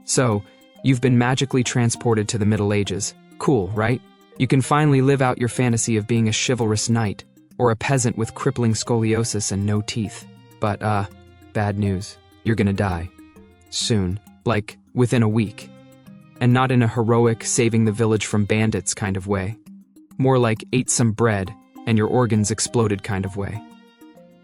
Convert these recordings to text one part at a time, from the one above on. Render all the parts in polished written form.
So, you've been magically transported to the Middle Ages. Cool, right? You can finally live out your fantasy of being a chivalrous knight, or a peasant with crippling scoliosis and no teeth. But, bad news. You're gonna die. Soon. Like, within a week. And not in a heroic, saving the village from bandits kind of way. More like ate some bread, and your organs exploded kind of way.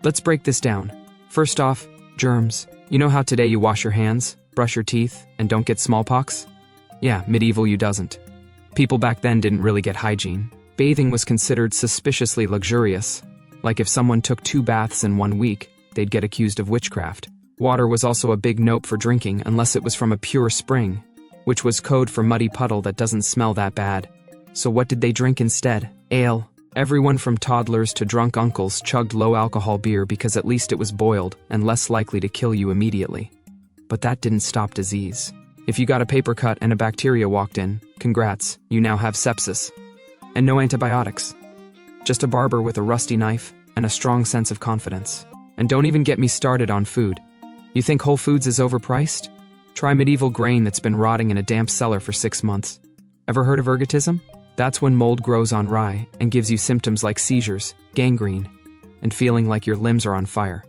Let's break this down. First off, germs. You know how today you wash your hands, brush your teeth, and don't get smallpox? Yeah, medieval you doesn't. People back then didn't really get hygiene. Bathing was considered suspiciously luxurious. Like if someone took 2 baths in 1 week, they'd get accused of witchcraft. Water was also a big nope for drinking unless it was from a pure spring, which was code for muddy puddle that doesn't smell that bad. So what did they drink instead? Ale. Everyone from toddlers to drunk uncles chugged low-alcohol beer because at least it was boiled and less likely to kill you immediately. But that didn't stop disease. If you got a paper cut and a bacteria walked in, congrats, you now have sepsis. And no antibiotics. Just a barber with a rusty knife and a strong sense of confidence. And don't even get me started on food. You think Whole Foods is overpriced? Try medieval grain that's been rotting in a damp cellar for 6 months. Ever heard of ergotism? That's when mold grows on rye and gives you symptoms like seizures, gangrene, and feeling like your limbs are on fire.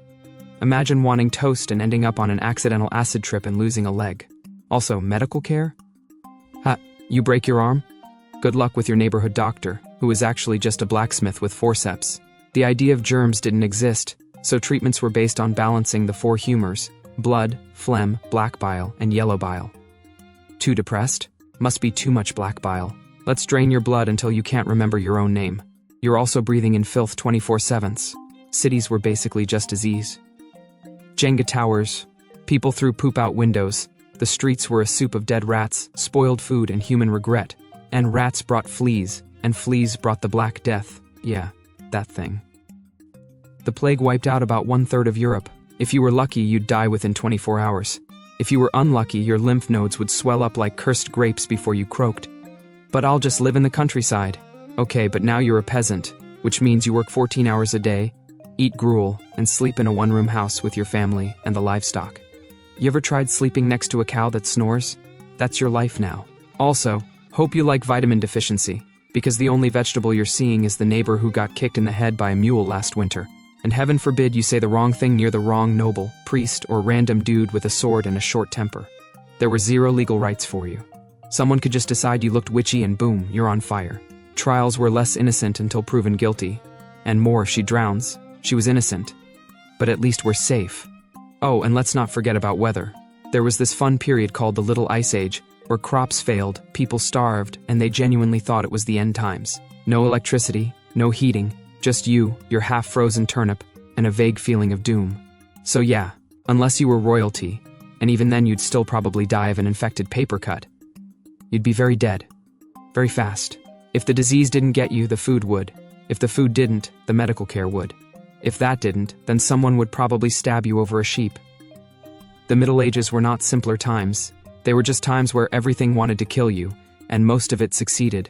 Imagine wanting toast and ending up on an accidental acid trip and losing a leg. Also, medical care? You break your arm? Good luck with your neighborhood doctor, who is actually just a blacksmith with forceps. The idea of germs didn't exist, so treatments were based on balancing the 4 humors: blood, phlegm, black bile, and yellow bile. Too depressed? Must be too much black bile. Let's drain your blood until you can't remember your own name. You're also breathing in filth 24/7. Cities were basically just disease. Jenga towers. People threw poop out windows. The streets were a soup of dead rats, spoiled food, and human regret. And rats brought fleas, and fleas brought the Black Death. Yeah, that thing. The plague wiped out about 1/3 of Europe. If you were lucky, you'd die within 24 hours. If you were unlucky, your lymph nodes would swell up like cursed grapes before you croaked. But I'll just live in the countryside. Okay, but now you're a peasant, which means you work 14 hours a day, eat gruel, and sleep in a 1-room house with your family and the livestock. You ever tried sleeping next to a cow that snores? That's your life now. Also, hope you like vitamin deficiency, because the only vegetable you're seeing is the neighbor who got kicked in the head by a mule last winter. And heaven forbid you say the wrong thing near the wrong noble, priest, or random dude with a sword and a short temper. There were 0 legal rights for you. Someone could just decide you looked witchy and boom, you're on fire. Trials were less innocent until proven guilty. And more if she drowns. She was innocent. But at least we're safe. Oh, and let's not forget about weather. There was this fun period called the Little Ice Age, where crops failed, people starved, and they genuinely thought it was the end times. No electricity, no heating, just you, your half-frozen turnip, and a vague feeling of doom. So yeah, unless you were royalty, and even then you'd still probably die of an infected paper cut. You'd be very dead. Very fast. If the disease didn't get you, the food would. If the food didn't, the medical care would. If that didn't, then someone would probably stab you over a sheep. The Middle Ages were not simpler times. They were just times where everything wanted to kill you, and most of it succeeded.